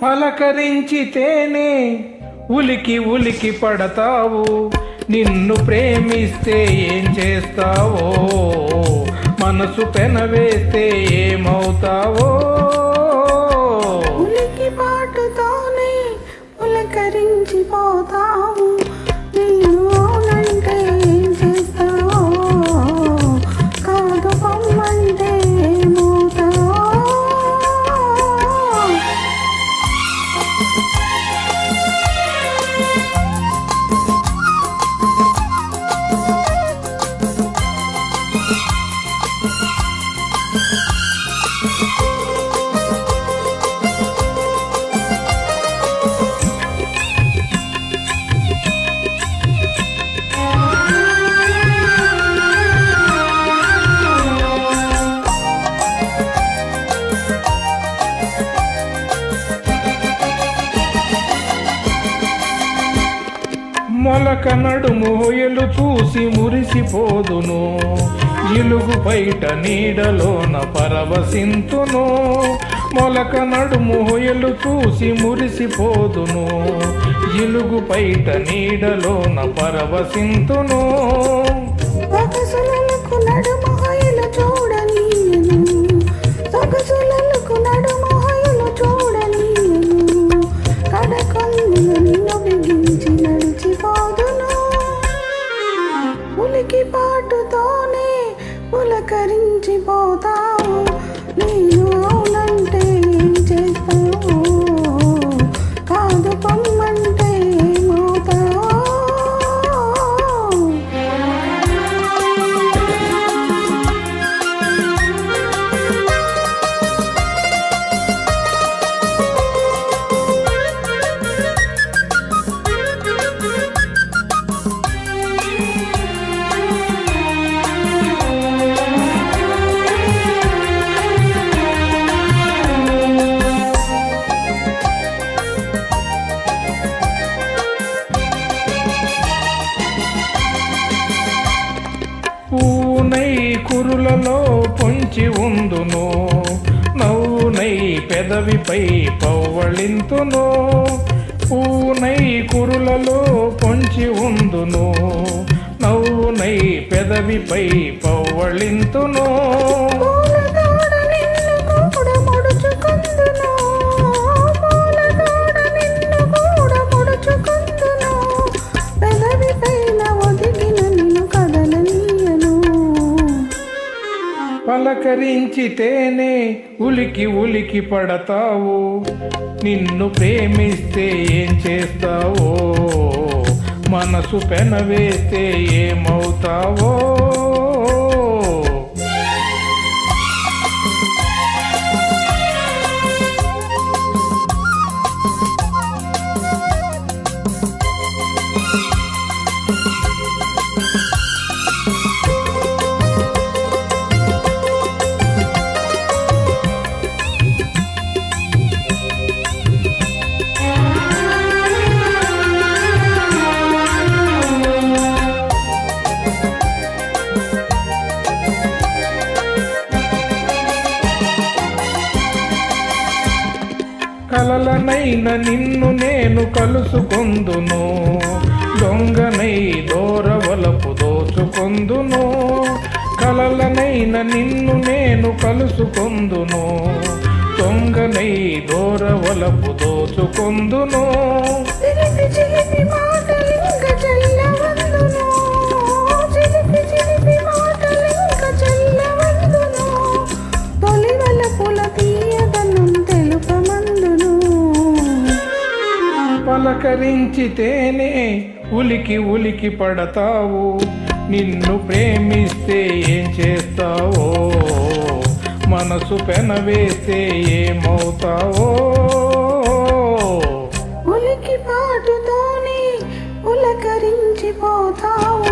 పలకరించితేనే ఉలికి ఉలికి పడతావు, నిన్ను ప్రేమిస్తే ఏం చేస్తావో, మనసు పెనవేస్తే ఏమవుతావో. ఉలికి పాటుతోనే పులకరించిపోతావు, నిన్ను అవునంటే ఏం చేస్తావో, కాదు పొమ్మంటే ఏమవుతావో. మొలక నడుము హొయలు చూసి మురిసిపోదును, ఇలుగు బయట నీడలోన పరవశింతును. మొలక నడుము హొయలు చూసి మురిసిపోదును, ఇలుగు బయట నీడలోన పరవశింతును. సొగసులకు నడుము హొయలు చూడనీయను, సొగసులకు నడుము హొయలు చూడనీయను, కడకొందులు నిన్ను బిగించి నడిచిపోదును. ఉలికి పాటుతోనే పులకరించిపోతావు, నేను అవునంటే ఏం చేస్తావు, కాదు పొమ్మంటే ఏమవుతావు. పూనై కురులలో పొంచి ఉందును, నవ్వునై పెదవిపై పవ్వళింతును. పూనై కురులలో పొంచి ఉందును, నవ్వునై పెదవిపై పవ్వళింతును. పలకరించితేనే ఉలికి ఉలికి పడతావు, నిన్ను ప్రేమిస్తే ఏం చేస్తావో, మనసు పెనవేస్తే ఏమవుతావో. కలలనైన నిన్ను నేను కలుసుకొందును, దొంగనై దూరవలపు దోచుకొందును. కలలనైన నిన్ను నేను కలుసుకొందును, దొంగనై దూరవలపు దోచుకొందును. పలకరించితేనే ఉలికి ఉలికి పడతావు, నిన్ను ప్రేమిస్తే ఏం చేస్తావో, మనసు పెనవేస్తే ఏమవుతావో. ఉలికి పాటుతోనే పులకరించిపోతావు,